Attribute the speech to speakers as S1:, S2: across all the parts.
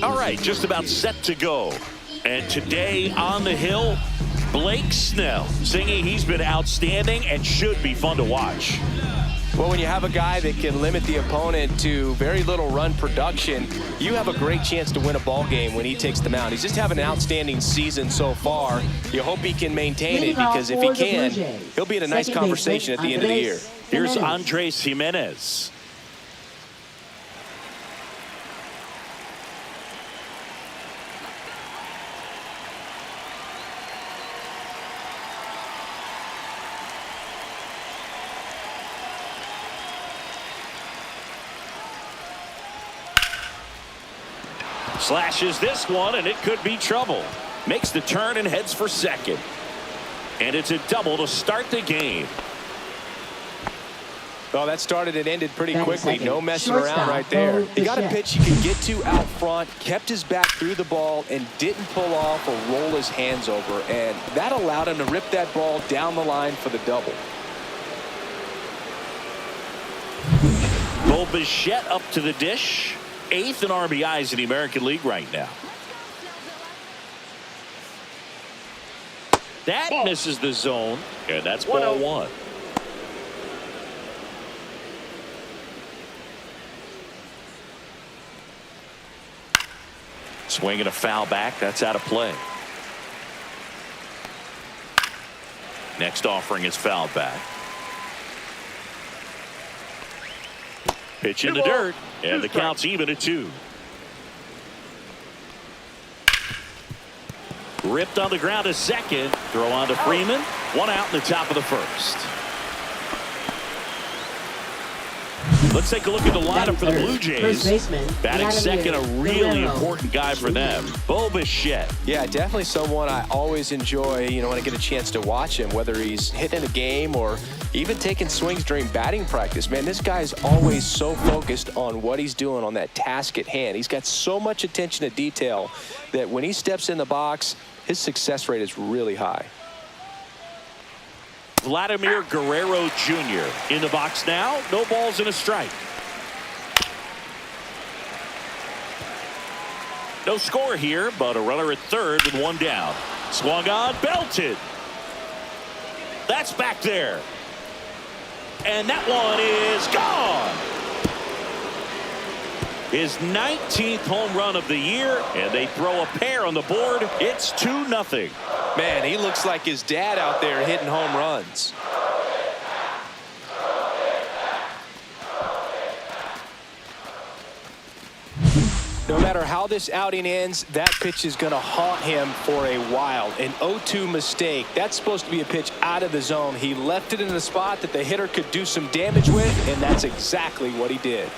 S1: All right, just about set to go. And today on the hill, Blake Snell singing he's been outstanding and should be fun to watch.
S2: Well, when you have a guy that can limit the opponent to very little run production, you have a great chance to win a ball game when he takes the mound. He's just having an outstanding season so far. You hope he can maintain it, because if he can, he'll be in a nice conversation at the end of the year.
S1: Here's Andres Jimenez. Slashes this one, and it could be trouble. Makes the turn and heads for second. And it's a double to start the game.
S2: Well, that started and ended pretty quickly. No messing around right there. He got a pitch he could get to out front, kept his back through the ball, and didn't pull off or roll his hands over. And that allowed him to rip that ball down the line for the double.
S1: Bichette up to the dish. 8th in RBIs in the American League right now. That misses the zone, and that's ball 1. Swinging a foul back. That's out of play. Next offering is fouled back. Pitch in the dirt, and the count's even at 2. Ripped on the ground to second. Throw on to Freeman. 1 out in the top of the first. Let's take a look at the lineup for the Blue Jays. Batting second, a really important guy for them, Bichette.
S2: Yeah, definitely someone I always enjoy, when I get a chance to watch him, whether he's hitting a game or even taking swings during batting practice. Man, this guy's always so focused on what he's doing on that task at hand. He's got so much attention to detail that when he steps in the box, his success rate is really high.
S1: Vladimir Guerrero Jr. in the box now. No balls and a strike. No score here, but a runner at third and 1 down. Swung on, belted. That's back there. And that one is gone. His 19th home run of the year, and they throw a pair on the board. It's 2-0.
S2: Man, he looks like his dad out there hitting home runs. No matter how this outing ends, that pitch is going to haunt him for a while. An 0-2 mistake. That's supposed to be a pitch out of the zone. He left it in a spot that the hitter could do some damage with, and that's exactly what he did.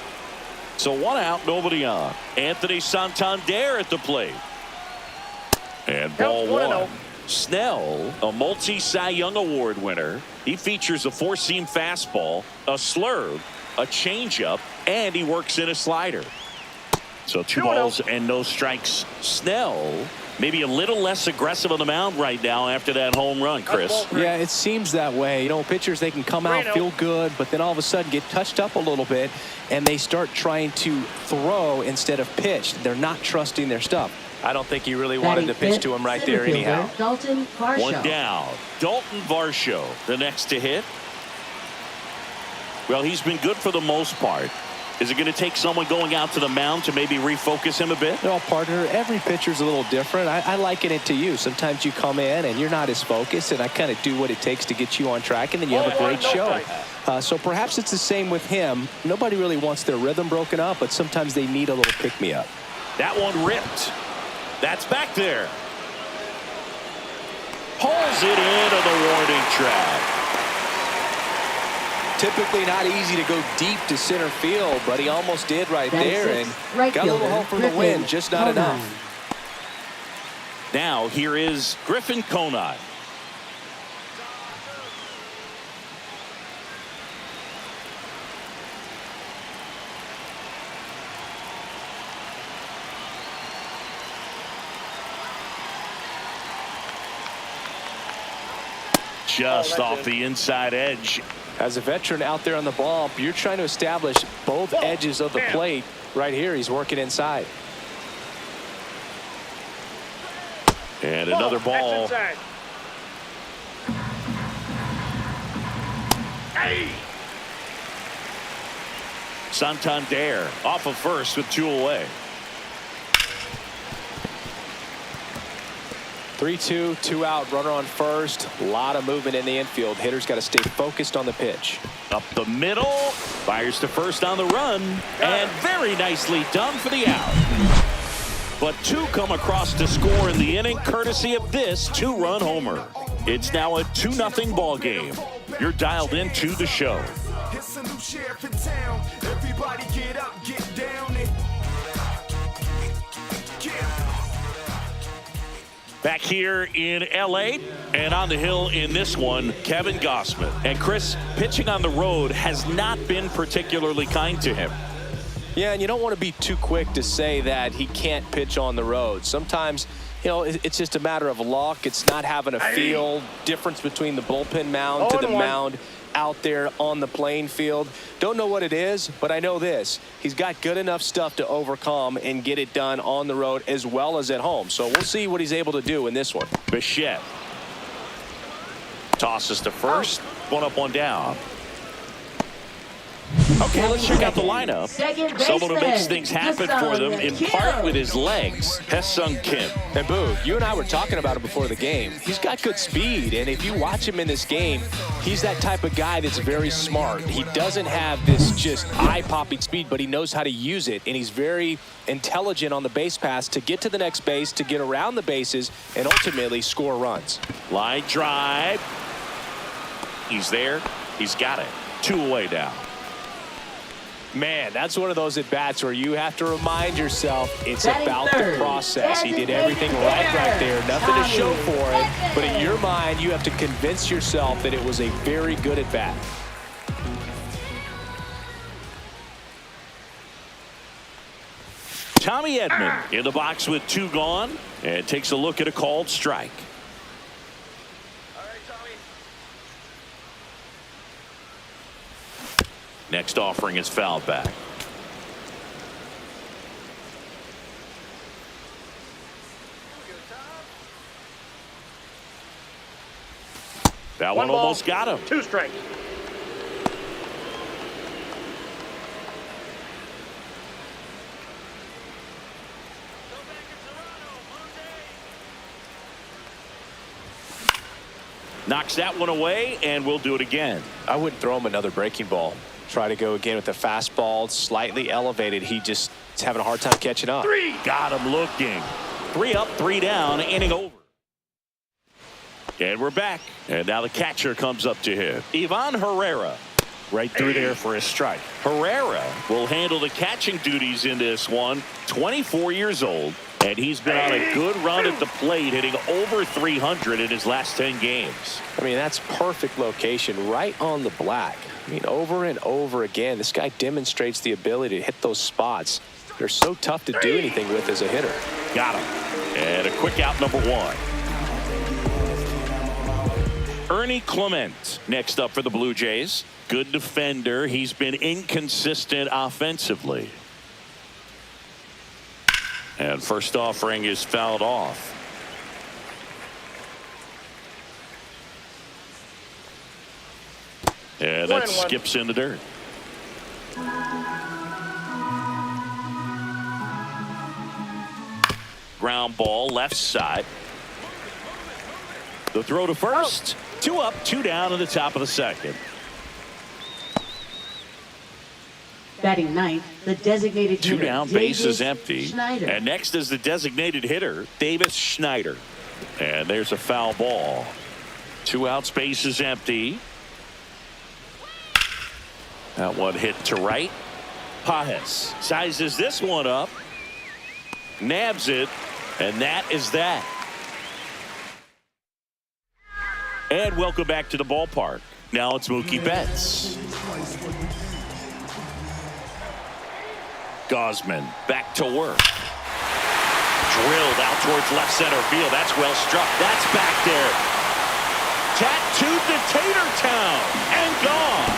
S1: So 1 out, nobody on. Anthony Santander at the plate. And ball 1. Snell, a multi-Cy Young Award winner. He features a 4-seam fastball, a slurve, a changeup, and he works in a slider. So 2 balls and no strikes. Snell maybe a little less aggressive on the mound right now after that home run, Chris.
S2: Yeah, it seems that way. Pitchers, they can come out, feel good, but then all of a sudden get touched up a little bit, and they start trying to throw instead of pitch. They're not trusting their stuff. I don't think he really wanted to pitch to him right there anyhow.
S1: 1 down. Dalton Varsho, the next to hit. Well, he's been good for the most part. Is it going to take someone going out to the mound to maybe refocus him a bit?
S2: No, partner, every pitcher's a little different. I liken it to you. Sometimes you come in and you're not as focused, and I kind of do what it takes to get you on track, and then you have a great show. So perhaps it's the same with him. Nobody really wants their rhythm broken up, but sometimes they need a little pick-me-up.
S1: That one ripped. That's back there. Pulls it into the warning track.
S2: Typically not easy to go deep to center field, but he almost did right there, and got a little hope for the win, just not enough.
S1: Now here is Griffin Conine. Just off the inside edge.
S2: As a veteran out there on the bump, you're trying to establish both edges of the plate. Right here, he's working inside.
S1: And another ball.
S3: Hey.
S1: Santander off of first with 2 away.
S2: 3-2, 2 out, runner on first. A lot of movement in the infield. Hitter's got to stay focused on the pitch.
S1: Up the middle, fires to first on the run, and very nicely done for the out. But 2 come across to score in the inning, courtesy of this 2-run homer. It's now a 2-0 ball game. You're dialed into the show.
S3: It's a new sheriff in town. Everybody get up, get down, and
S1: Back here in L.A. and on the hill in this one, Kevin Gausman. And Chris, pitching on the road has not been particularly kind to him.
S2: Yeah, and you don't want to be too quick to say that he can't pitch on the road. Sometimes, you know, it's just a matter of luck. It's not having a feel. Difference between the bullpen mound to the mound out there on the playing field. Don't know what it is, but I know this. He's got good enough stuff to overcome and get it done on the road as well as at home. So we'll see what he's able to do in this one.
S1: Bichette tosses to first. 1 up, 1 down. Okay, let's check out the lineup. Someone who makes things happen for them, in part with his legs, Ha-Sung Kim.
S2: And Boo, you and I were talking about it before the game. He's got good speed, and if you watch him in this game, he's that type of guy that's very smart. He doesn't have this just eye-popping speed, but he knows how to use it, and he's very intelligent on the base pass to get to the next base, to get around the bases, and ultimately score runs.
S1: Line drive. He's there. He's got it. 2 away now.
S2: Man, that's one of those at-bats where you have to remind yourself it's about the process. He did everything right there. Nothing to show for it. But in your mind, you have to convince yourself that it was a very good at-bat.
S1: Tommy Edman in the box with 2 gone and takes a look at a called strike. Next offering is fouled back. That one almost got him.
S3: 2 strikes.
S1: Knocks that one away, and we'll do it again.
S2: I wouldn't throw him another breaking ball. Try to go again with the fastball, slightly elevated. He just is having a hard time catching up.
S1: 3. Got him looking. 3 up, 3 down, inning over. And we're back. And now the catcher comes up to hit. Ivan Herrera right through there for a strike. Herrera will handle the catching duties in this one. 24 years old. And he's been on a good run at the plate, hitting over 300 in his last 10 games.
S2: I mean, that's perfect location, right on the black. I mean, over and over again, this guy demonstrates the ability to hit those spots. They're so tough to do anything with as a hitter.
S1: Got him. And a quick out, number 1. Ernie Clement next up for the Blue Jays. Good defender. He's been inconsistent offensively. And first offering is fouled off. And that skips in the dirt. Ground ball left side. The throw to first. 2 up, 2 down in the top of the second.
S4: Batting ninth, the designated hitter.
S1: 2 down, base is empty.
S4: Schneider.
S1: And next is the designated hitter, Davis Schneider. And there's a foul ball. 2 outs, base is empty. That one hit to right. Pajes sizes this one up. Nabs it. And that is that. And welcome back to the ballpark. Now it's Mookie Betts. Gausman back to work. Drilled out towards left center field. That's well struck. That's back there. Tattooed to Tatertown and gone.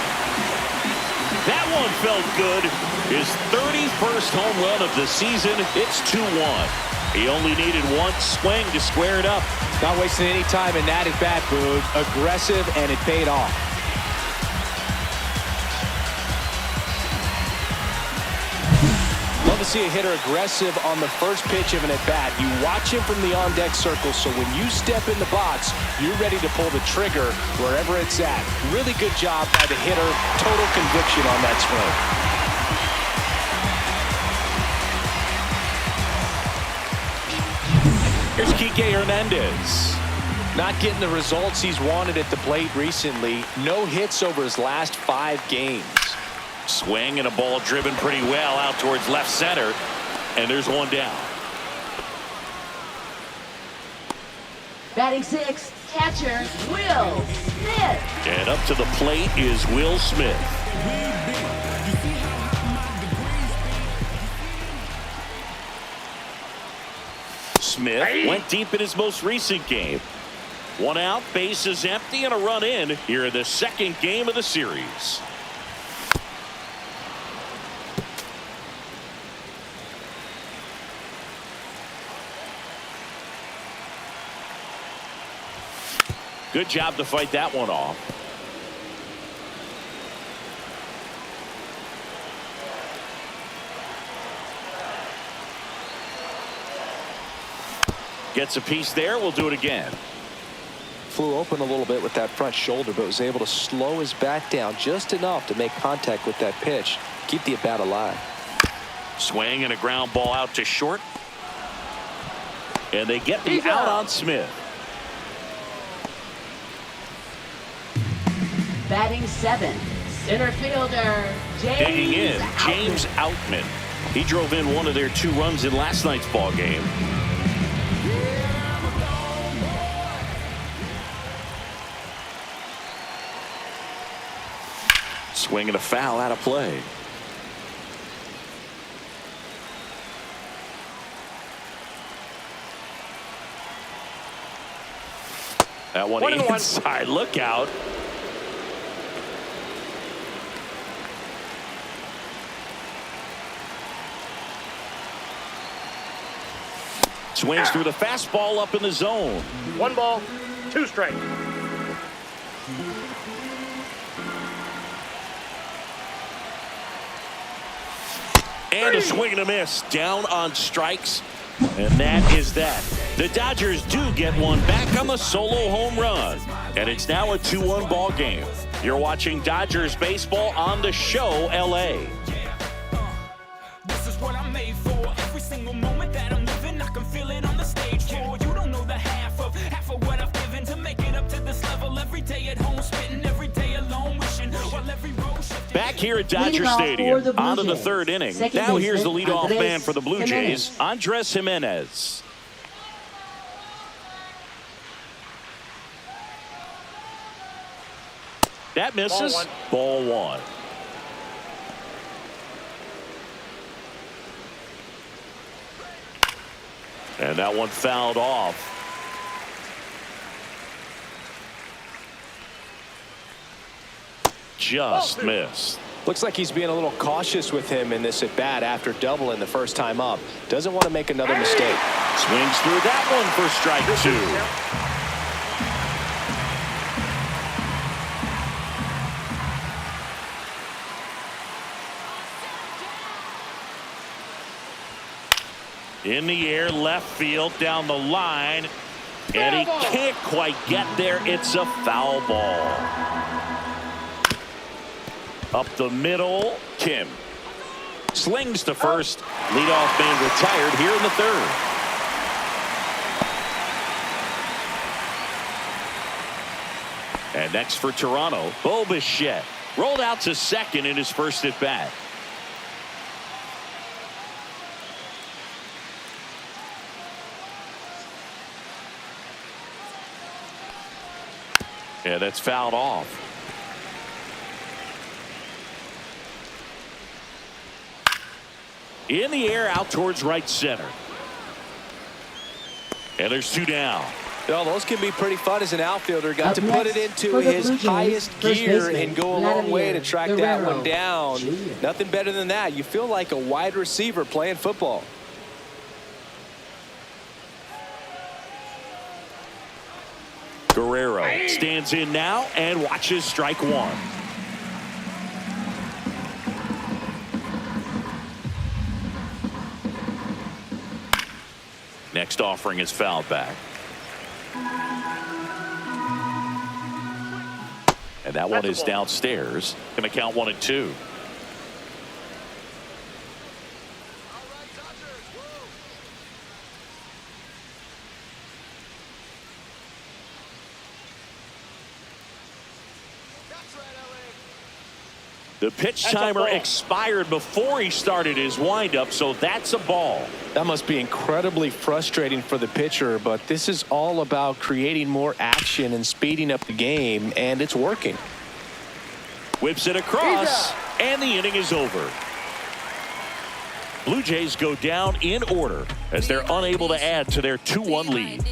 S1: That one felt good. His 31st home run of the season. It's 2-1. He only needed one swing to square it up.
S2: Not wasting any time in that at-bat, Boog. Aggressive, and it paid off. Love to see a hitter aggressive on the first pitch of an at-bat. You watch him from the on-deck circle, so when you step in the box, you're ready to pull the trigger wherever it's at. Really good job by the hitter. Total conviction on that swing.
S1: Here's Kike Hernandez.
S2: Not getting the results he's wanted at the plate recently. No hits over his last 5 games.
S1: Swing and a ball driven pretty well out towards left center. And there's one down.
S4: Batting 6, catcher, Will Smith.
S1: And up to the plate is Will Smith. Smith went deep in his most recent game. 1 out, bases empty, and a run in here in the second game of the series. Good job to fight that one off. Gets a piece there. We'll do it again.
S2: Flew open a little bit with that front shoulder, but was able to slow his bat down just enough to make contact with that pitch. Keep the at-bat alive.
S1: Swing and a ground ball out to short. And they get the out on Smith.
S4: Batting 7, center fielder,
S1: Digging in, James Outman. He drove in one of their 2 runs in last night's ball game. Swing and a foul out of play. That one inside. Look out. Swings through the fastball up in the zone.
S5: 1 ball, 2 strikes.
S1: And a swing and a miss. Down on strikes. And that is that. The Dodgers do get one back on the solo home run. And it's now a 2-1 ball game. You're watching Dodgers baseball on the show, LA.
S6: This is what I'm made for. Every single moment that I'm living, I can feel it on the stage floor. You don't know the half of what I've given to make it up to this level. Every day at home, spitting every day alone, wishing while every road.
S1: Back here at Dodger Stadium, on to the 3rd inning. Now here's the leadoff man for the Blue Jays, Andres Jimenez. That misses. Ball 1. And that one fouled off. Just missed.
S2: Looks like he's being a little cautious with him in this at-bat after doubling the first time up. Doesn't want to make another mistake.
S1: Swings through that one for strike 2. In the air, left field, down the line. And he can't quite get there. It's a foul ball. Up the middle, Kim. Slings to first. Leadoff man retired here in the 3rd. And next for Toronto, Bo Bichette. Rolled out to second in his first at bat. Yeah, that's fouled off. In the air, out towards right center. And there's 2 down.
S2: Well, those can be pretty fun as an outfielder. Got to put it into his highest gear and go a long way to track that one down. Nothing better than that. You feel like a wide receiver playing football.
S1: Guerrero stands in now and watches strike one. Next offering is fouled back. And that one is downstairs. Going to count 1-2. The pitch timer expired before he started his windup, so that's a ball.
S2: That must be incredibly frustrating for the pitcher, but this is all about creating more action and speeding up the game, and it's working.
S1: Whips it across, and the inning is over. Blue Jays go down in order as they're unable to add to their 2-1 lead.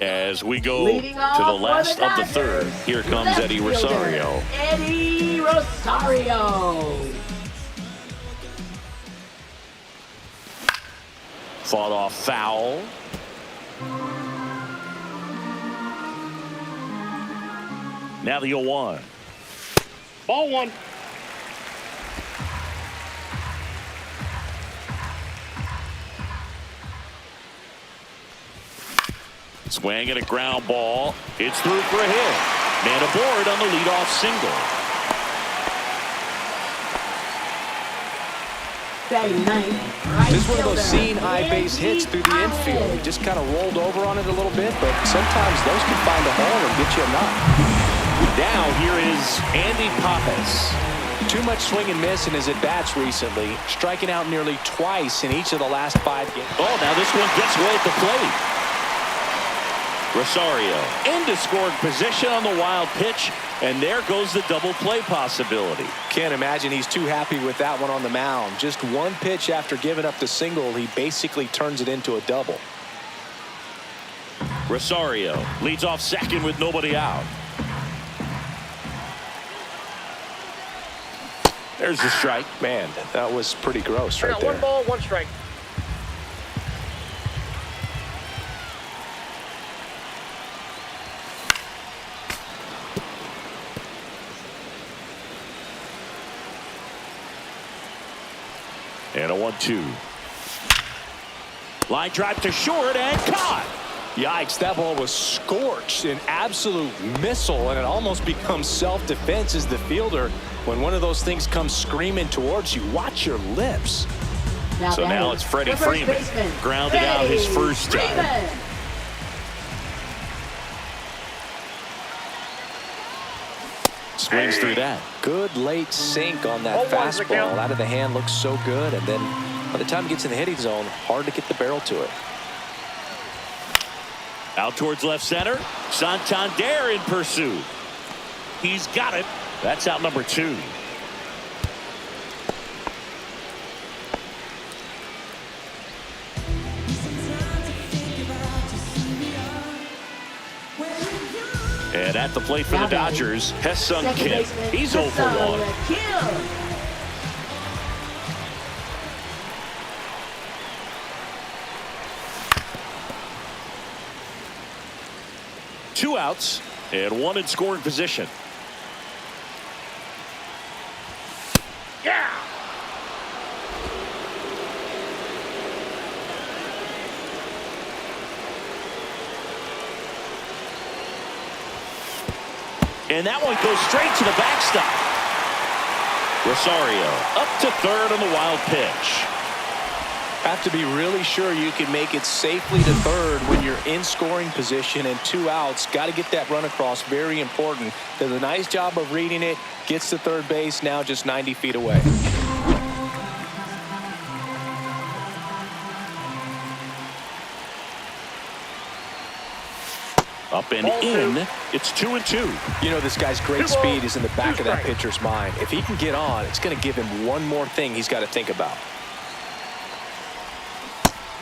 S1: As we go to the last of the third, here comes Eddie Rosario.
S4: Eddie Rosario.
S1: Fought off foul. Now the 0-1.
S5: Ball one.
S1: Swing and a ground ball. It's through for a hit. Man aboard on the leadoff single.
S4: Batting ninth.
S2: This is one of those seeing high base hits through the infield. He just kind of rolled over on it a little bit, but sometimes those can find a hole and get you a knock.
S1: Now here is Andy Pappas.
S2: Too much swing and miss in his at-bats recently, striking out nearly twice in each of the last 5 games.
S1: Oh, now this one gets way at the plate. Rosario into scoring position on the wild pitch, and there goes the double play possibility.
S2: Can't imagine he's too happy with that one on the mound. Just one pitch after giving up the single, he basically turns it into a double.
S1: Rosario leads off second with nobody out. There's the strike.
S2: Man, that was pretty gross right there.
S5: 1 ball, 1 strike.
S1: And a 1-2. Line drive to short and caught.
S2: Yikes, that ball was scorched, an absolute missile, and it almost becomes self-defense as the fielder. When one of those things comes screaming towards you, watch your lips.
S1: So now it's Freddie Freeman grounded out his first time. Swings through that.
S2: Good late sink on that fastball. Out of the hand, looks so good, and then by the time it gets in the hitting zone, hard to get the barrel to it.
S1: Out towards left center. Santander in pursuit. He's got it. That's out number 2. And at the plate for the Dodgers, Hesung Kim. He's 0 for 1. 2 outs and 1 in scoring position.
S5: Yeah.
S1: And that one goes straight to the backstop. Rosario up to third on the wild pitch.
S2: Have to be really sure you can make it safely to third when you're in scoring position and 2 outs. Got to get that run across. Very important. Does a nice job of reading it. Gets to third base, now just 90 feet away.
S1: Up and in. It's 2-2.
S2: You know, this guy's great speed is in the back of that pitcher's mind. If he can get on, it's going to give him one more thing he's got to think about.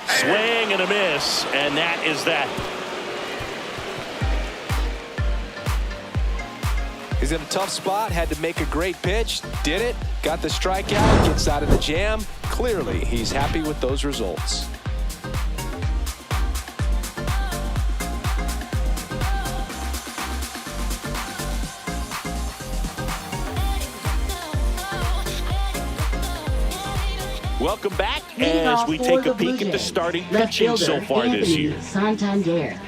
S1: Swing and a miss, and that is that.
S2: He's in a tough spot, had to make a great pitch, did it, got the strikeout, gets out of the jam. Clearly, he's happy with those results.
S1: Welcome back
S4: Leading
S1: as
S4: off
S1: we
S4: for
S1: take
S4: the
S1: a peek
S4: Blue
S1: at the
S4: Jays,
S1: starting
S4: left
S1: pitching so
S4: fielder
S1: far this
S4: Anthony
S1: year.
S4: Santander.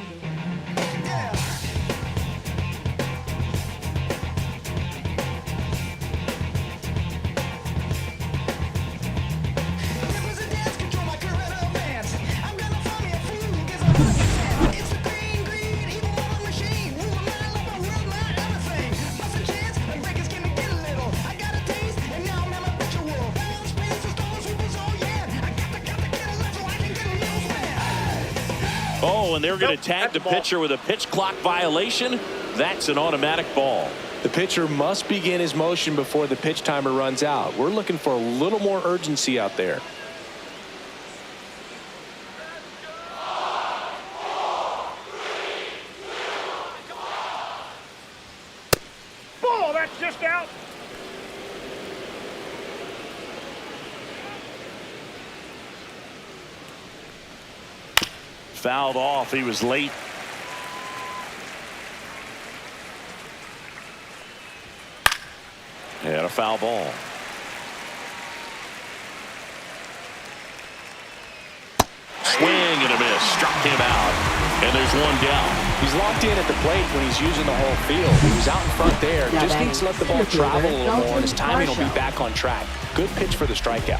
S1: Oh, and they're going to tag the pitcher with a pitch clock violation. That's an automatic ball.
S2: The pitcher must begin his motion before the pitch timer runs out. We're looking for a little more urgency out there.
S5: Ball, that's just out.
S1: Fouled off. He was late. And a foul ball. Swing and a miss. Struck him out. And there's one down.
S2: He's locked in at the plate when he's using the whole field. He was out in front there.
S4: Now
S2: Just needs to let the ball
S4: center
S2: travel a
S4: fielder,
S2: little more, and his
S4: Dalton
S2: timing will be
S4: Varsho.
S2: back on track. Good pitch for the strikeout.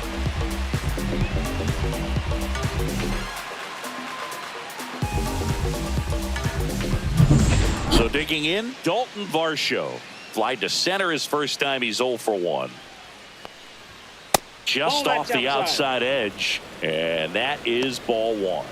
S1: So digging in, Dalton Varsho. Fly to center his first time. He's 0 for 1. Just
S5: Ball,
S1: off
S5: that's
S1: the
S5: outside.
S1: outside edge. And that is ball 1.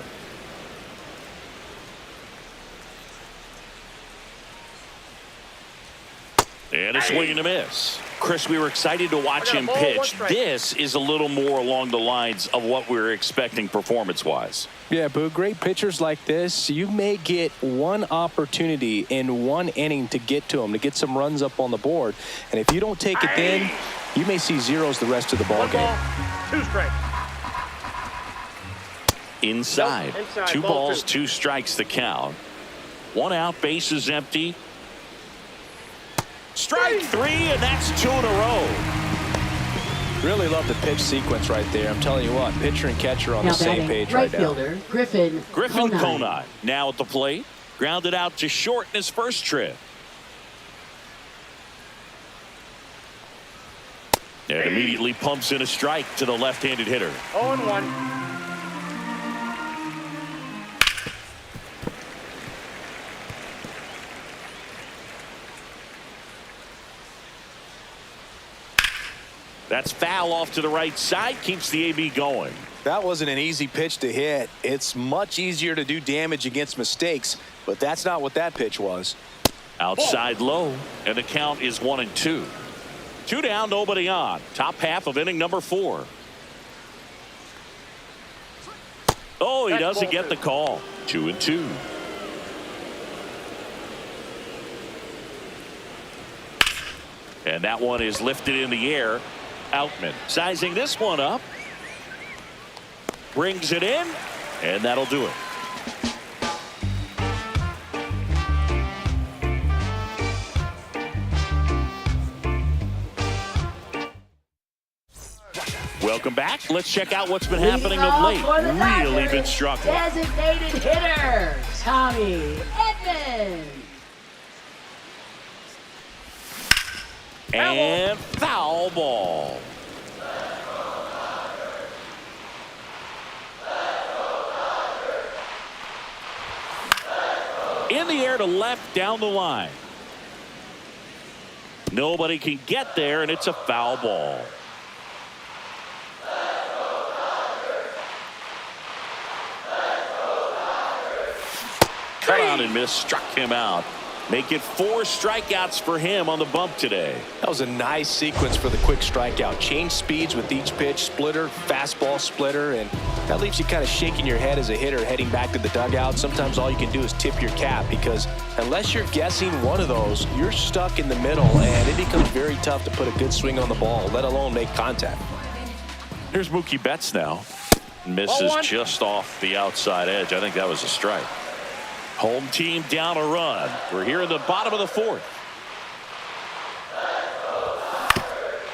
S1: And a swing and a miss. Chris, we were excited to watch
S5: I got a
S1: him
S5: ball, 1
S1: pitch.
S5: strike.
S1: This is a little more along the lines of what we were expecting performance-wise.
S2: Yeah, Boo, great pitchers like this, you may get one opportunity in one inning to get to them, to get some runs up on the board. And if you don't take it then, you may see zeros the rest of the ball
S5: 1
S2: game.
S5: ball, 2 strikes.
S1: Inside.
S5: Nope, inside.
S1: 2
S5: Ball
S1: balls,
S5: 2.
S1: 2 strikes the count. 1 out, bases empty. Strike 3, and that's 2 in a row.
S2: Really love the pitch sequence right there. I'm telling you what, pitcher and catcher on
S4: Now
S2: the same
S4: batting,
S2: page
S4: right
S2: right now.
S4: fielder Griffin
S1: Conine now at the plate. Grounded out to short in his first trip. And immediately pumps in a strike to the left-handed hitter.
S5: 0-1.
S1: That's foul off to the right side. Keeps the AB going.
S7: That wasn't an easy pitch to hit. It's much easier to do damage against mistakes, but that's not what that pitch was.
S1: Outside low, and the count is 1-2. 2 down, nobody on. Top half of inning number 4. Oh, he
S5: That's
S1: doesn't
S5: ball
S1: get
S5: 2.
S1: the call. 2-2. And that one is lifted in the air. Outman sizing this one up. Brings it in, and that'll do it. Welcome back. Let's check out what's been happening of late. Really been struggling.
S4: Designated hitter Tommy Edman.
S1: And foul ball. In the air to left down the line. Nobody can get there, and it's a foul ball. Cut on and miss, struck him out. Make it 4 strikeouts for him on the bump today.
S2: That was a nice sequence for the quick strikeout. Change speeds with each pitch, splitter, fastball splitter, and that leaves you kind of shaking your head as a hitter heading back to the dugout. Sometimes all you can do is tip your cap, because unless you're guessing one of those, you're stuck in the middle, and it becomes very tough to put a good swing on the ball, let alone make contact.
S1: Here's Mookie Betts now. Misses just off the outside edge. I think that was a strike. Home team down a run. We're here in the bottom of the 4th.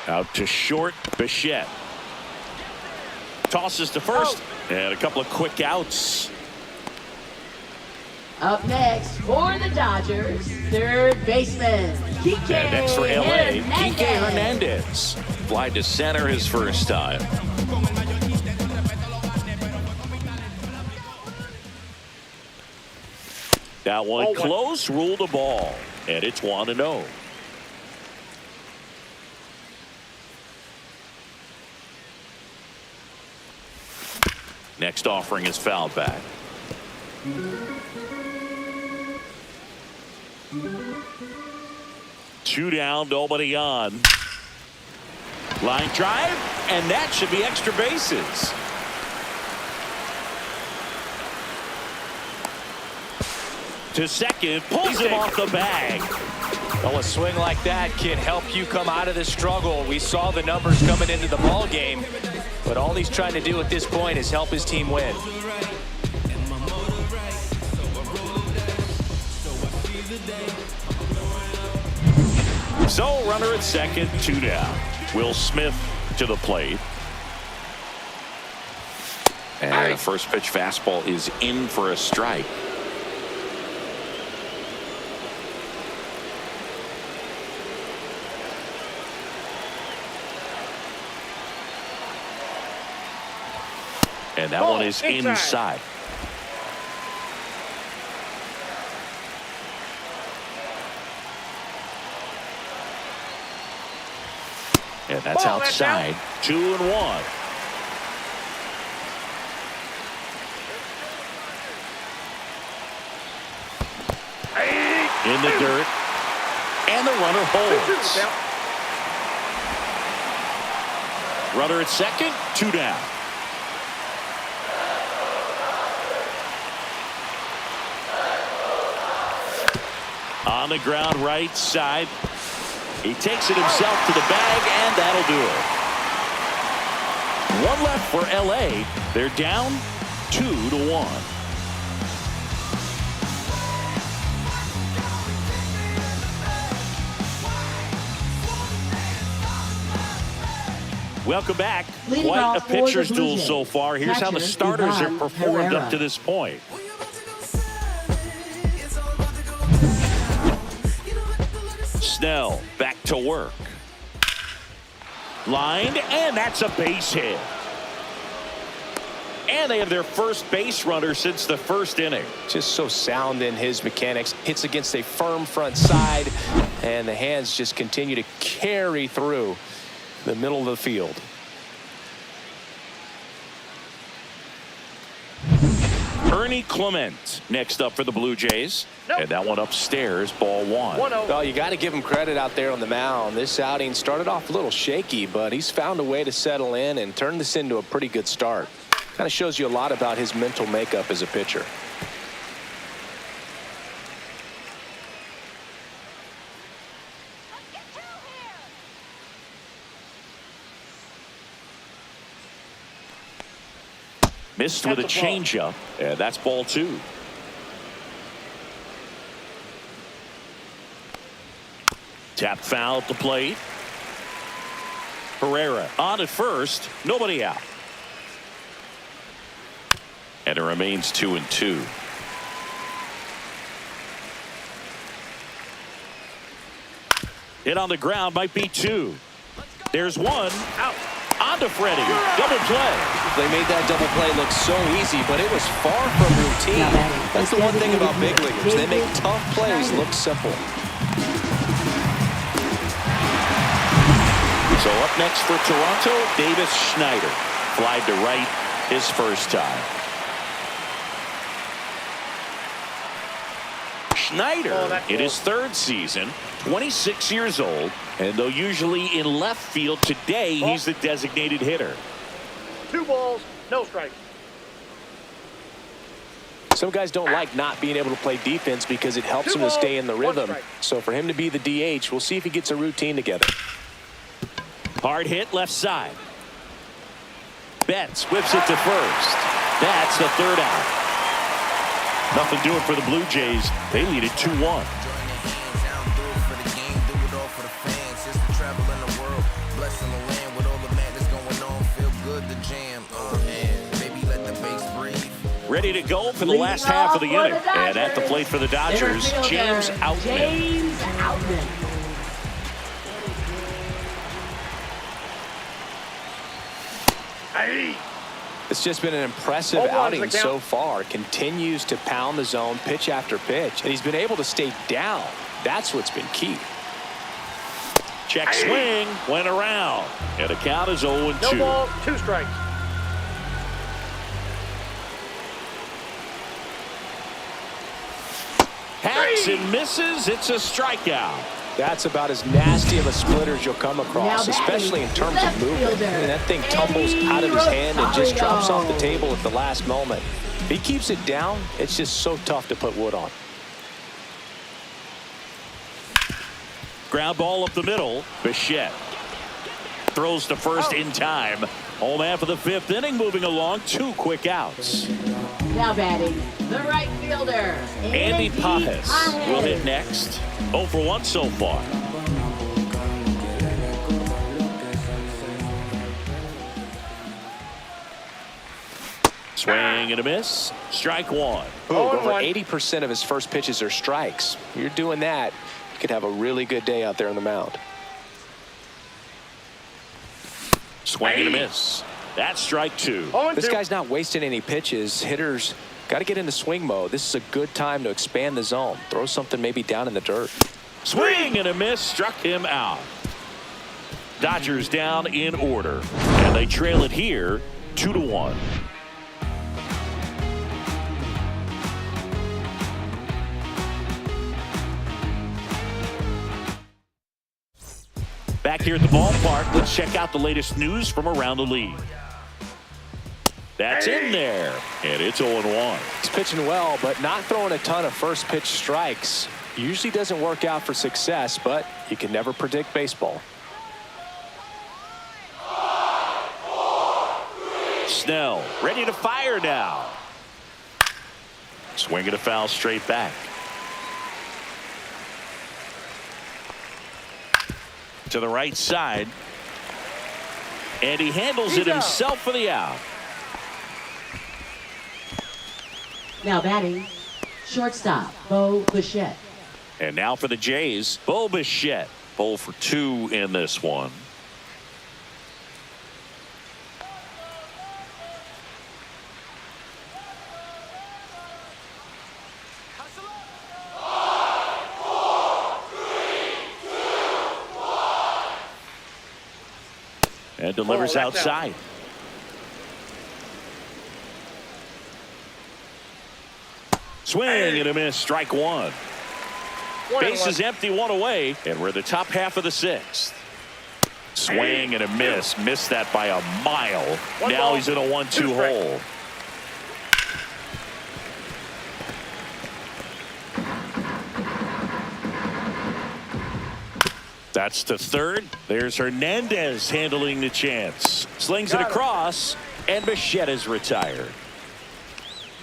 S1: Out to short, Bichette. Tosses to first. And a couple of quick outs.
S4: Up next for the Dodgers, third baseman, Kike
S1: And next for LA,
S4: Hernandez.
S1: Kike Hernandez. Fly to center his first time. That one close, ruled a ball. And it's 1-0. Next offering is fouled back. Two down, nobody on. Line drive, and that should be extra bases. To second, pulls him off the bag.
S2: Well, a swing like that can help you come out of the struggle. We saw the numbers coming into the ball game, but all he's trying to do at this point is help his team win.
S1: So, runner at second, two down. Will Smith to the plate. And the first pitch fastball is in for a strike. And that one is inside. And that's outside. 2-1. In the dirt. And the runner holds. Runner at second, two down. On the ground right side. He takes it himself to the bag, and that'll do it. One left for LA. They're down 2-1. Welcome back.
S4: Leading
S1: Quite a
S4: off for the
S1: pitcher's
S4: Blue
S1: duel
S4: Jays.
S1: so far. Here's how the
S4: Catcher,
S1: starters have
S4: Ivan
S1: performed
S4: Herrera.
S1: up to this point. Snell back to work. Lined, and that's a base hit. And they have their first base runner since the first inning.
S2: Just so sound in his mechanics. Hits against a firm front side, and the hands just continue to carry through the middle of the field.
S1: Ernie Clement next up for the Blue Jays. And that one upstairs, ball one.
S2: Well, you got to give him credit out there on the mound. This outing started off a little shaky, but he's found a way to settle in and turn this into a pretty good start. Kind of shows you a lot about his mental makeup as a pitcher.
S1: Missed with a changeup, and that's ball two. Tap foul at the plate. Herrera on at first, nobody out. And it remains 2-2. Hit on the ground, might be two. There's one. Out. On to Freddie. Double play.
S2: They made that double play look so easy, but it was far from routine. That's the one thing about big leaguers. They make tough plays look simple.
S1: So up next for Toronto, Davis Schneider. Flied to right his first time. Schneider in his third season, 26 years old, and though usually in left field, today he's the designated hitter.
S5: 2 balls, no strikes.
S2: Some guys don't like not being able to play defense because it helps them to stay in the rhythm. So for him to be the DH, we'll see if he gets a routine together.
S1: Hard hit left side. Betts whips it to first. That's the third out. Nothing doing for the Blue Jays. They lead it 2-1.
S8: Blessing the land with all the madness going on, feel good to jam.
S1: ready to go for the last half of the inning. And at the plate for the Dodgers, James Outman.
S2: It's just been an impressive outing so far. Continues to pound the zone pitch after pitch, and he's been able to stay down. That's what's been key.
S1: Check swing, went around, and the count is 0-2.
S5: No ball, 2 strikes.
S1: Hacks and misses. It's a strikeout.
S2: That's about as nasty of a splitter as you'll come across, especially in terms of movement. I mean, that thing tumbles out of his hand and just drops off the table at the last moment. If he keeps it down, it's just so tough to put wood on.
S1: Ground ball up the middle. Bichette throws to first in time. Home half of the 5th inning, moving along. 2 quick outs.
S4: Now batting, the right fielder,
S1: Andy Pajes will hit next. 0 for 1 so far. Swing and a miss. Strike 1.
S2: Over 80% of his first pitches are strikes. You're doing that, you could have a really good day out there on the mound.
S1: Swing and a miss. That's strike 2.
S2: This guy's not wasting any pitches. Hitters got to get into swing mode. This is a good time to expand the zone. Throw something maybe down in the dirt.
S1: Swing and a miss. Struck him out. Dodgers down in order, and they trail it here 2-1. Back here at the ballpark, let's check out the latest news from around the league. That's in there, and it's 0-1.
S2: He's pitching well, but not throwing a ton of first pitch strikes. Usually doesn't work out for success, but you can never predict baseball.
S1: Snell ready to fire now. Swing and a foul straight back. To the right side, and he handles it himself for the out.
S4: Now batting, shortstop, Bo Bichette.
S1: And now for the Jays, Bo Bichette. 0 for 2 in this one. And delivers outside. Swing and a miss. Strike 1. Base is empty, 1 away, and we're in the top half of the 6th. Swing and a miss. Missed that by a mile. Now he's in a 1-2 hole. That's to third. There's Hernandez handling the chance. Slings it across, and Bichette is retired.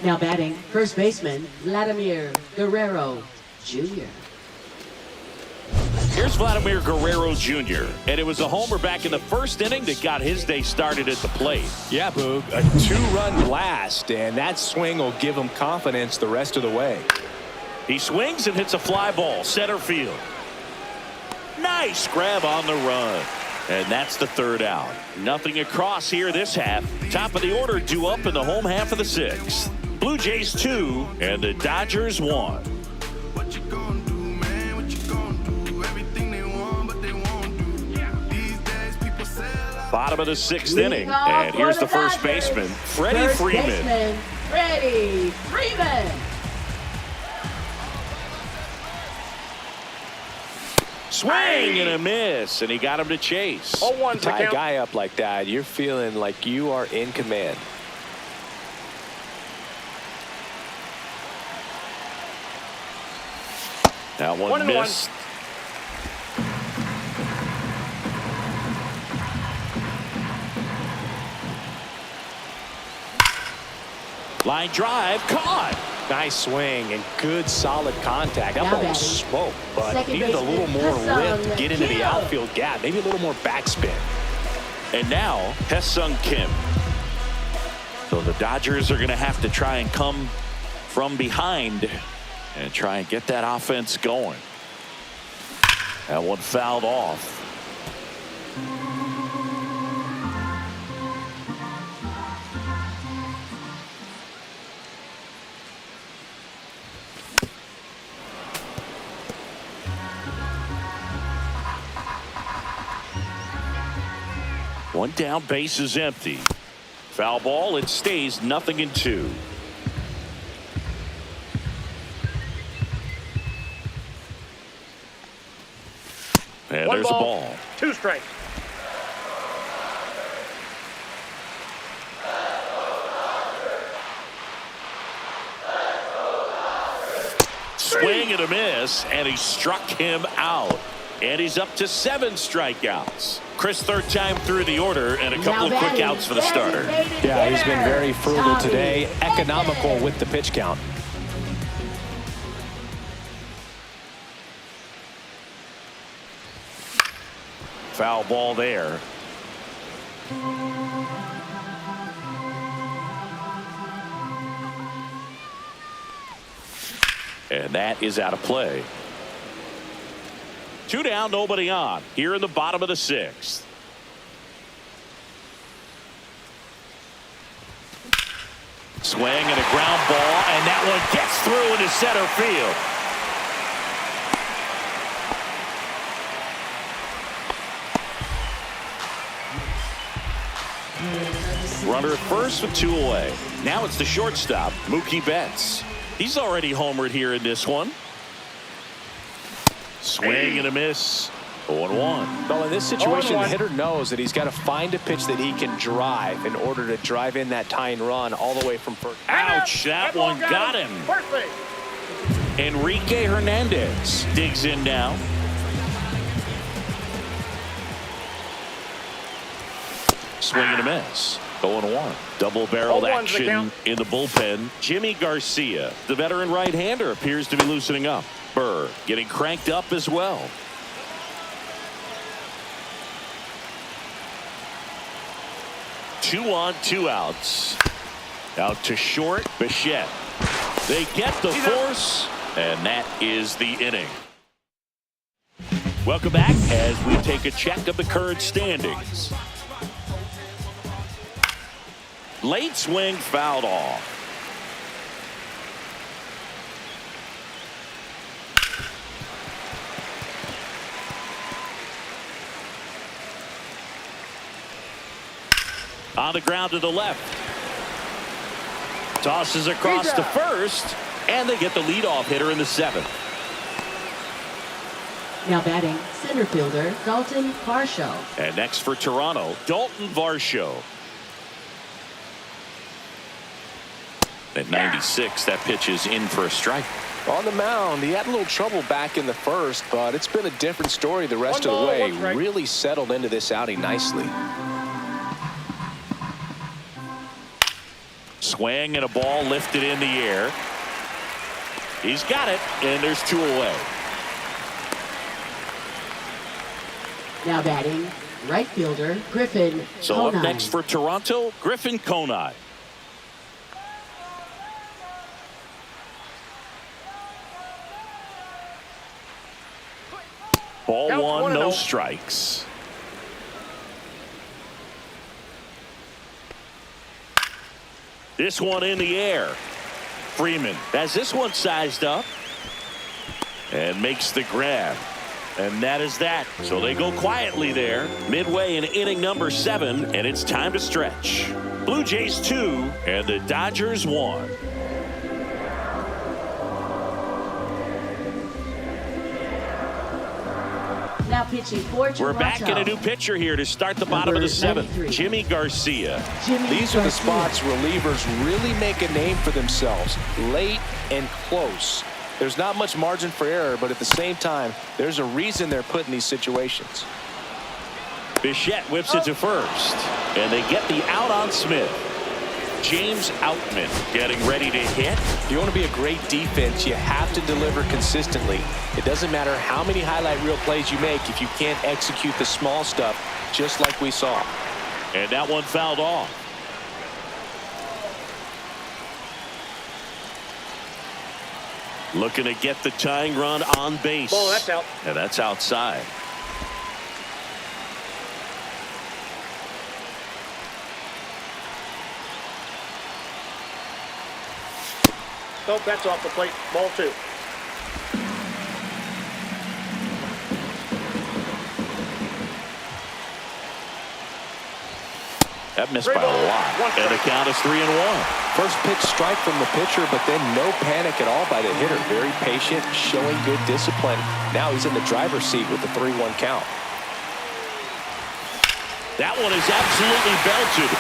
S4: Now batting, first baseman, Vladimir Guerrero Jr.
S1: Here's Vladimir Guerrero Jr., and it was a homer back in the 1st inning that got his day started at the plate.
S7: Yeah, Boog, a 2-run blast, and that swing will give him confidence the rest of the way.
S1: He swings and hits a fly ball, center field. Nice grab on the run. And that's the 3rd out. Nothing across here this half. Top of the order due up in the home half of the 6th. Blue Jays 2 and the Dodgers 1.
S3: What you gonna do, man? What you gonna do? Everything they want, but they won't do. These days people sell out.
S1: Bottom of the 6th inning. And here's the first baseman, Freddie Freeman.
S4: Freddie Freeman.
S1: Swing and a miss, and he got him to chase.
S2: Tie a guy up like that, you're feeling like you are in command.
S1: That one missed. Line drive, caught.
S7: Nice swing and good solid contact. That ball was smoke, but needed a little more lift to get into the outfield gap. Maybe a little more backspin.
S1: And now, Ha-Seong Kim. So the Dodgers are going to have to try and come from behind and try and get that offense going. That one fouled off. One down, base is empty. Foul ball, it stays 0-2. And
S5: One
S1: there's
S5: ball,
S1: a ball.
S5: 2 strikes.
S1: Swing and a miss, and he struck him out. And he's up to 7 strikeouts. Chris, third time through the order, and a couple of quick outs for the starter.
S2: Yeah, he's been very frugal today, economical with the pitch count.
S1: Foul ball there. And that is out of play. 2 down, nobody on. Here in the bottom of the 6th. Swing and a ground ball, and that one gets through into center field. Runner at first with 2 away. Now it's the shortstop, Mookie Betts. He's already homered here in this one. Swing and a miss. 0-1.
S2: Well, in this situation, the hitter knows that he's got to find a pitch that he can drive in order to drive in that tying run all the way from first.
S1: Ouch, that one got him.
S5: First base.
S1: Enrique Hernandez digs in now. Swing and a miss. 0-1. Double-barreled action in the bullpen. Jimmy Garcia, the veteran right-hander, appears to be loosening up. Burr getting cranked up as well. Two on, 2 outs. Out to short, Bichette. They get the force, and that is the inning. Welcome back as we take a check of the current standings. Late swing fouled off. On the ground to the left. Tosses across to first, and they get the leadoff hitter in the 7th.
S4: Now batting, center fielder Dalton Varsho.
S1: And next for Toronto, Dalton Varsho. At 96, that pitch is in for a strike.
S2: On the mound, he had a little trouble back in the first, but it's been a different story the rest of the way. Really settled into this outing nicely.
S1: Swing and a ball lifted in the air. He's got it, and there's 2 away.
S4: Now batting, right fielder Griffin
S1: So
S4: Conine.
S1: up next for Toronto, Griffin Conine. Ball
S5: Count
S1: 1, no
S5: 1-0.
S1: strikes. This one in the air. Freeman has this one sized up and makes the grab. And that is that. So they go quietly there midway in inning number 7, and it's time to stretch. Blue Jays 2 and the Dodgers 1.
S4: Now pitching for Toronto.
S1: We're back in a new pitcher here to start the bottom of the 7th. Jimmy Garcia.
S2: These are the spots relievers really make a name for themselves. Late and close. There's not much margin for error, but at the same time, there's a reason they're put in these situations.
S1: Bichette whips it to first, and they get the out on Smith. James Outman getting ready to hit.
S2: If you want to be a great defense, you have to deliver consistently. It doesn't matter how many highlight reel plays you make if you can't execute the small stuff, just like we saw.
S1: And that one fouled off. Looking to get the tying run on base.
S5: Ball, that's out.
S1: And that's outside.
S5: Nope, that's off the plate. Ball 2.
S1: That missed by a lot. And the count is 3-1.
S2: First pitch strike from the pitcher, but then no panic at all by the hitter. Very patient, showing good discipline. Now he's in the driver's seat with the 3-1 count.
S1: That one is absolutely belted.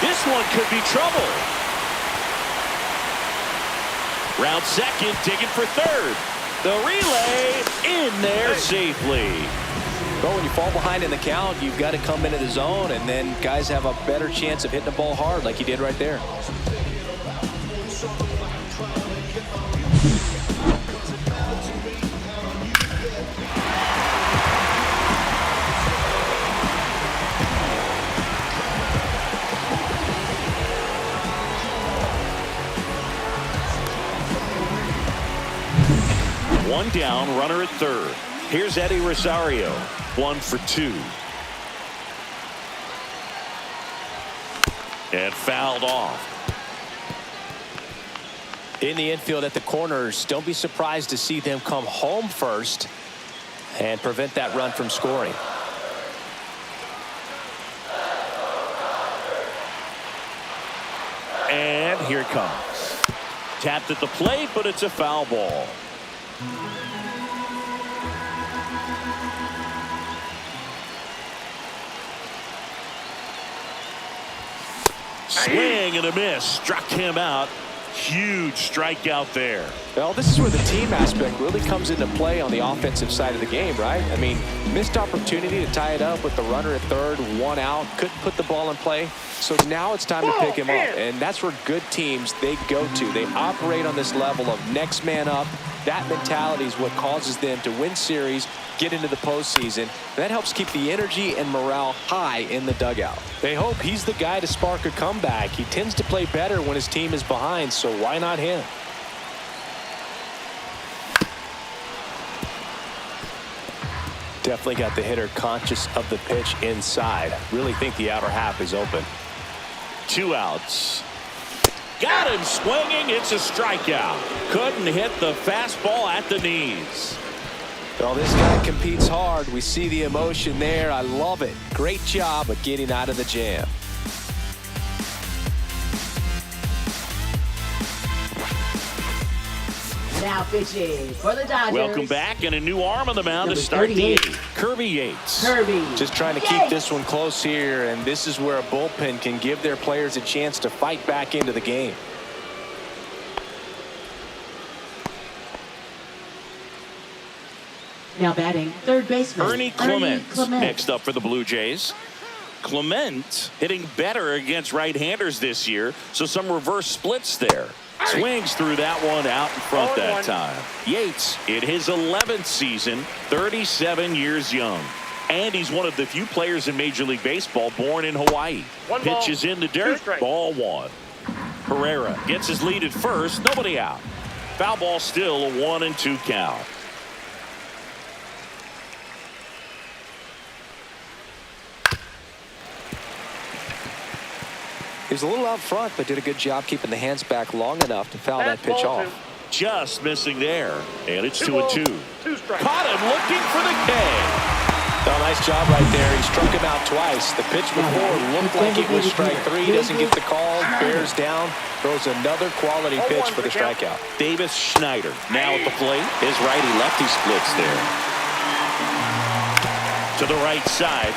S1: This one could be trouble. Round second, digging for third. The relay in there safely.
S2: But when you fall behind in the count, you've got to come into the zone, and then guys have a better chance of hitting the ball hard like he did right there.
S1: One down, runner at third. Here's Eddie Rosario, 1 for 2. And fouled off.
S2: In the infield at the corners, don't be surprised to see them come home first and prevent that run from scoring.
S1: And here it comes. Tapped at the plate, but it's a foul ball. Swing and a miss. Struck him out. Huge strikeout there.
S2: Well, this is where the team aspect really comes into play on the offensive side of the game, right? I mean, missed opportunity to tie it up with the runner at third, 1 out, couldn't put the ball in play. So now it's time to pick him up, and that's where good teams, they go to. They operate on this level of next man up. That mentality is what causes them to win series, get into the postseason. That helps keep the energy and morale high in the dugout. They hope he's the guy to spark a comeback. He tends to play better when his team is behind, so why not him? Definitely got the hitter conscious of the pitch inside. Really think the outer half is open.
S1: 2 outs. Got him swinging. It's a strikeout. Couldn't hit the fastball at the knees.
S2: Well, this guy competes hard. We see the emotion there. I love it. Great job of getting out of the jam.
S4: Now pitching for the Dodgers.
S1: Welcome back, and a new arm on the mound to start the 8th. Kirby Yates.
S2: Just trying to keep this one close here, and this is where a bullpen can give their players a chance to fight back into the game.
S4: Now batting third baseman
S1: Ernie Clement next up for the Blue Jays. Clement hitting better against right-handers this year, so some reverse splits there. Swings through that one out in front that time. Yates in his 11th season, 37 years young. And he's one of the few players in Major League Baseball born in Hawaii. Pitches in the dirt, ball 1. Herrera gets his lead at first, nobody out. Foul ball still, a 1-2 count.
S2: He's a little out front, but did a good job keeping the hands back long enough to foul that pitch off.
S1: Just missing there, and it's 2-2.
S5: Caught
S1: him looking for the K.
S2: Oh, nice job right there. He struck him out twice. The pitch before looked like it was strike 3. Doesn't get the call. Bears down. Throws another quality pitch for the strikeout.
S1: Davis Schneider now at the plate. His righty-lefty splits there. To the right side.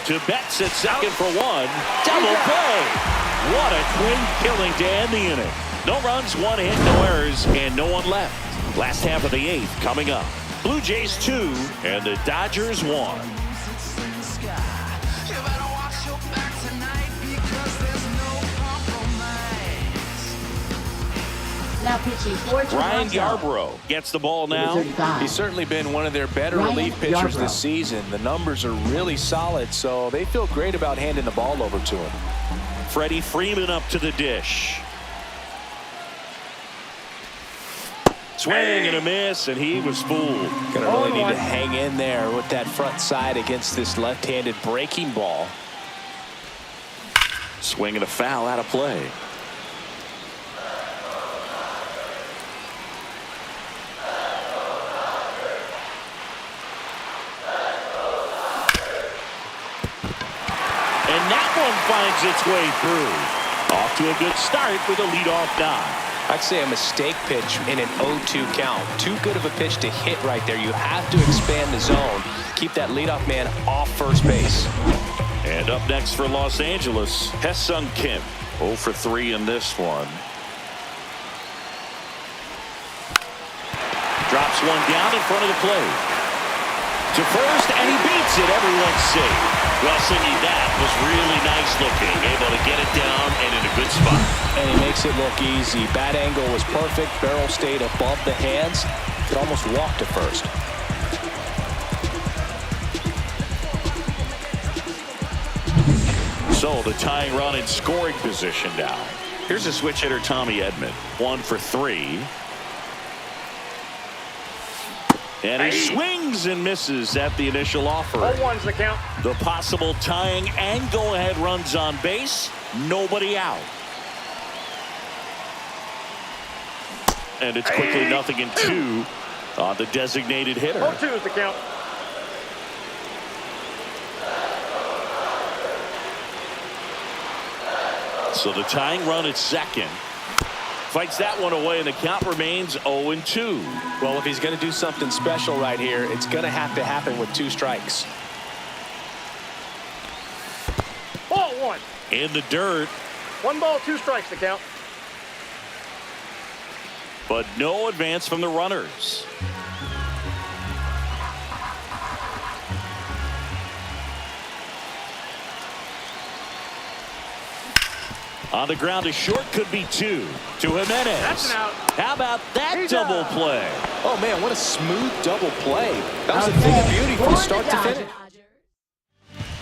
S1: To Betts at second for 1. Double play. What a clean killing to end the inning. No runs, 1 hit, no errors, and no one left. Last half of the 8th coming up. Blue Jays 2 and the Dodgers 1.
S4: Now pitching for
S1: Ryan Yarbrough gets the ball now.
S2: He's certainly been one of their better relief pitchers this season. The numbers are really solid, so they feel great about handing the ball over to him.
S1: Freddie Freeman up to the dish. Swing and a miss, and he was fooled.
S2: Gonna really need to hang in there with that front side against this left-handed breaking ball.
S1: Swing and a foul out of play. And that one finds its way through. Off to a good start with a leadoff knock.
S2: I'd say a mistake pitch in an 0-2 count. Too good of a pitch to hit right there. You have to expand the zone. Keep that leadoff man off first base.
S1: And up next for Los Angeles, Hesung Kim. 0 for 3 in this one. Drops one down in front of the plate. To first, and he beats it. Everyone's safe. Well, Cindy, that was really nice looking. Able to get it down and in a good spot.
S2: And he makes it look easy. Bat angle was perfect. Barrel stayed above the hands. Could almost walk to first.
S1: So the tying run in scoring position now. Here's a switch hitter, Tommy Edman. 1 for 3. And he swings and misses at the initial offer.
S5: 0-1's the count.
S1: The possible tying and go-ahead runs on base. Nobody out. And it's quickly 0-2 on the designated hitter.
S5: 0-2's the count.
S1: So the tying run at second. Fights that one away, and the count remains 0-2.
S2: Well, if he's going to do something special right here, it's going to have to happen with 2 strikes.
S5: Ball 1.
S1: In the dirt.
S5: 1 ball, 2 strikes the count.
S1: But no advance from the runners. On the ground, a short could be 2 to Jimenez.
S5: That's an out.
S1: How about that double play?
S2: Oh, man, what a smooth double play. That was a thing of beauty from start to finish.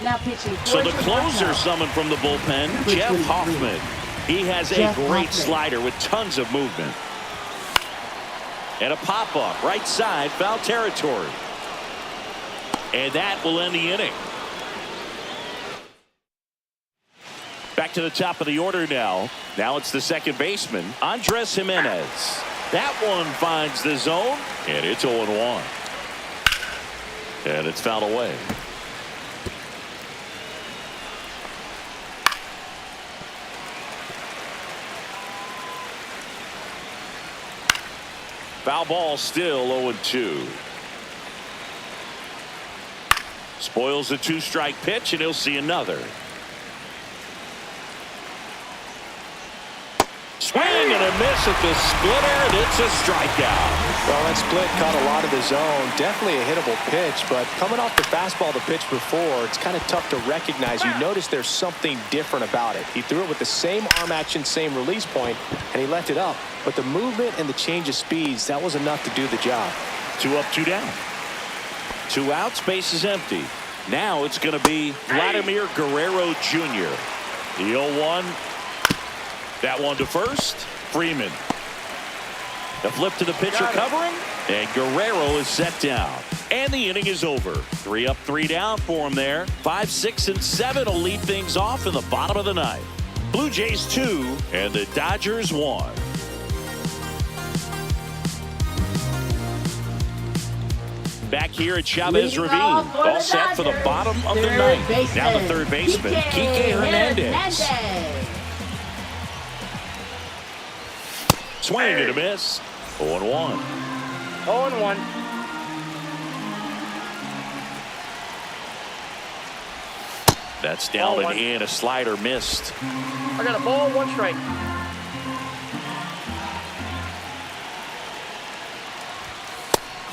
S4: Now pitching.
S1: So the closer summoned from the bullpen, Jeff Hoffman. He has a great slider with tons of movement. And a pop-up, right side, foul territory. And that will end the inning. Back to the top of the order now. Now it's the second baseman, Andres Jimenez. That one finds the zone, and it's 0-1. And it's fouled away. Foul ball, still 0-2. Spoils the 2-strike pitch, and he'll see another. Swing and a miss at the splitter, and it's a strikeout.
S2: Well, that split caught a lot of the zone. Definitely a hittable pitch, but coming off the fastball the pitch before, it's kind of tough to recognize. You notice there's something different about it. He threw it with the same arm action, same release point, and he left it up. But the movement and the change of speeds, that was enough to do the job.
S1: 2 up, 2 down. 2 outs, base is empty. Now it's going to be Vladimir Guerrero Jr. The 0-1. That one to first. Freeman. The flip to the pitcher covering. And Guerrero is set down. And the inning is over. 3 up, 3 down for him there. 5, 6, and 7 will lead things off in the bottom of the ninth. Blue Jays 2 and the Dodgers 1. Back here at Chavez Ravine. All set for the bottom of the ninth. Now the third baseman, Kike Hernandez. Swing and a miss. 0-1.
S5: 0-1.
S1: That's down and in. A slider missed.
S5: I got a ball, 1 strike.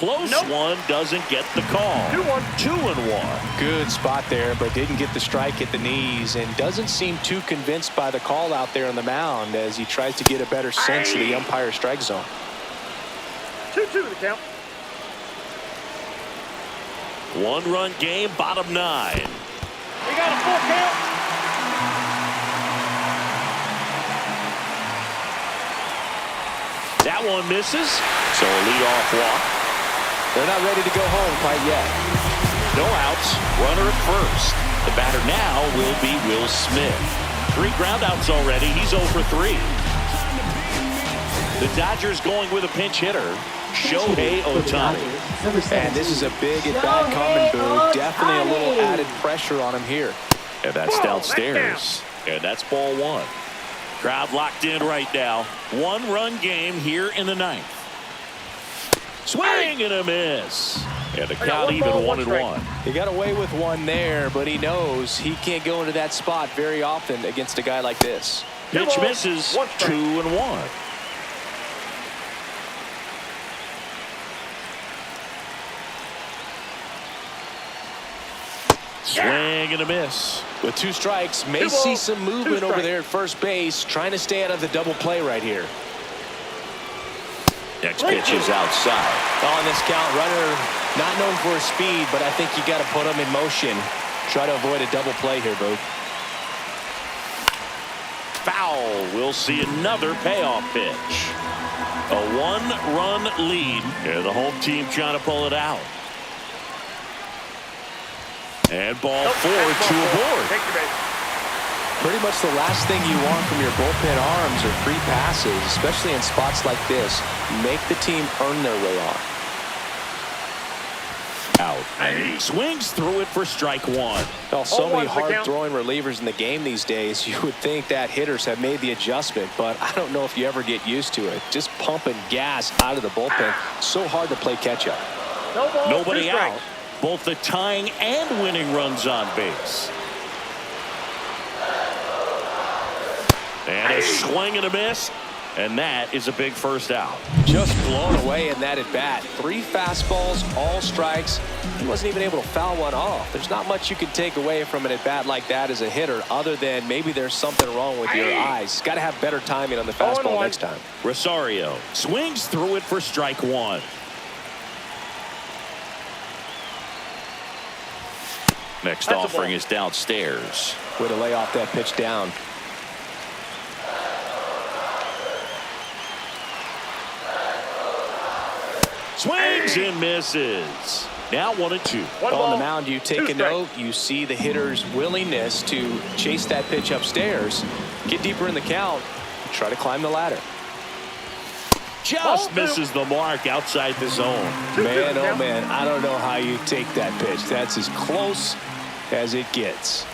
S1: Close one, doesn't get the call.
S5: 2-1.
S1: 2-1.
S2: Good spot there, but didn't get the strike at the knees, and doesn't seem too convinced by the call out there on the mound as he tries to get a better sense of the umpire strike zone.
S5: 2-2 the count.
S1: 1-run game, bottom 9.
S5: We got a full count.
S1: That one misses. So a leadoff walk.
S2: They're not ready to go home quite yet.
S1: No outs. Runner at first. The batter now will be Will Smith. 3 groundouts already. He's 0 for 3. The Dodgers going with a pinch hitter, Shohei Ohtani.
S2: And this is a big at-bat coming, Boo. Definitely a little added pressure on him here.
S1: And that's downstairs. And that's ball 1. Crowd locked in right now. 1-run game here in the 9th. Swing and a miss. And the count even 1-1.
S2: He got away with one there, but he knows he can't go into that spot very often against a guy like this.
S1: Pitch misses. 2-1. Swing and a miss.
S2: With 2 strikes, may see some movement over there at first base, trying to stay out of the double play right here.
S1: Next pitch is outside.
S2: On this count, runner not known for his speed, but I think you got to put him in motion. Try to avoid a double play here, Boo.
S1: Foul. We'll see another payoff pitch. A 1-run lead. And the home team trying to pull it out. And ball 4 to aboard.
S2: Pretty much the last thing you want from your bullpen arms are free passes, especially in spots like this. Make the team earn their way on.
S1: Out. And he swings through it for strike 1.
S2: Well, so many hard-throwing relievers in the game these days. You would think that hitters have made the adjustment, but I don't know if you ever get used to it. Just pumping gas out of the bullpen. So hard to play catch-up.
S1: Nobody out. Both the tying and winning runs on base. And a swing and a miss. And that is a big first out.
S2: Just blown away in that at-bat. 3 fastballs, all strikes. He wasn't even able to foul one off. There's not much you can take away from an at-bat like that as a hitter, other than maybe there's something wrong with your eyes. Got to have better timing on the fastball next time.
S1: Rosario swings through it for strike 1. Next offering is downstairs.
S2: Way to lay off that pitch down.
S1: Swings and misses. Now 1-2.
S2: On the mound, you take a note. You see the hitter's willingness to chase that pitch upstairs, get deeper in the count, try to climb the ladder.
S1: Just misses the mark outside the zone.
S2: Man, oh man, I don't know how you take that pitch. That's as close as it gets.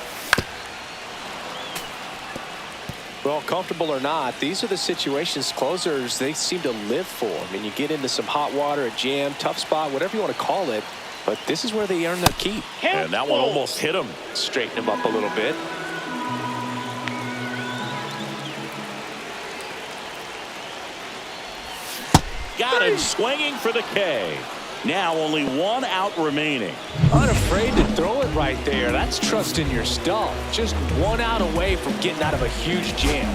S2: Well, comfortable or not, these are the situations closers they seem to live for. I mean, you get into some hot water, a jam, tough spot, whatever you want to call it, but this is where they earn their keep.
S1: And that one almost hit him.
S2: Straighten him up a little bit.
S1: Got him swinging for the K. Now only 1 out remaining.
S2: Unafraid to throw it right there. That's trusting your stuff. Just 1 out away from getting out of a huge jam.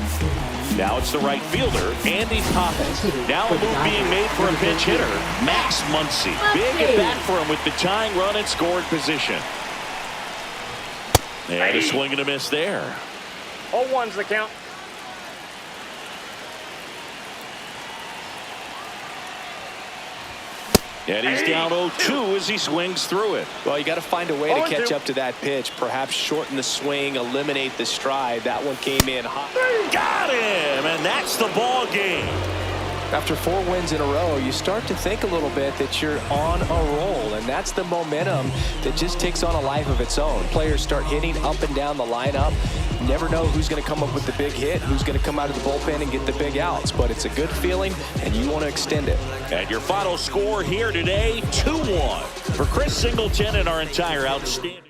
S1: Now it's the right fielder, Andy Pappas. Now a move being made for a pinch hitter, Max Muncy. Big at bat for him with the tying run in scoring position. And a swing and a miss there.
S5: 0-1's the count.
S1: And he's down 0-2 as he swings through it.
S2: Well, you got to find a way to catch up to that pitch. Perhaps shorten the swing, eliminate the stride. That one came in hot.
S1: Got him, and that's the ball game.
S2: After 4 wins in a row, you start to think a little bit that you're on a roll, and that's the momentum that just takes on a life of its own. Players start hitting up and down the lineup. You never know who's going to come up with the big hit, who's going to come out of the bullpen and get the big outs, but it's a good feeling, and you want to extend it.
S1: And your final score here today, 2-1 for Chris Singleton and our entire outstanding.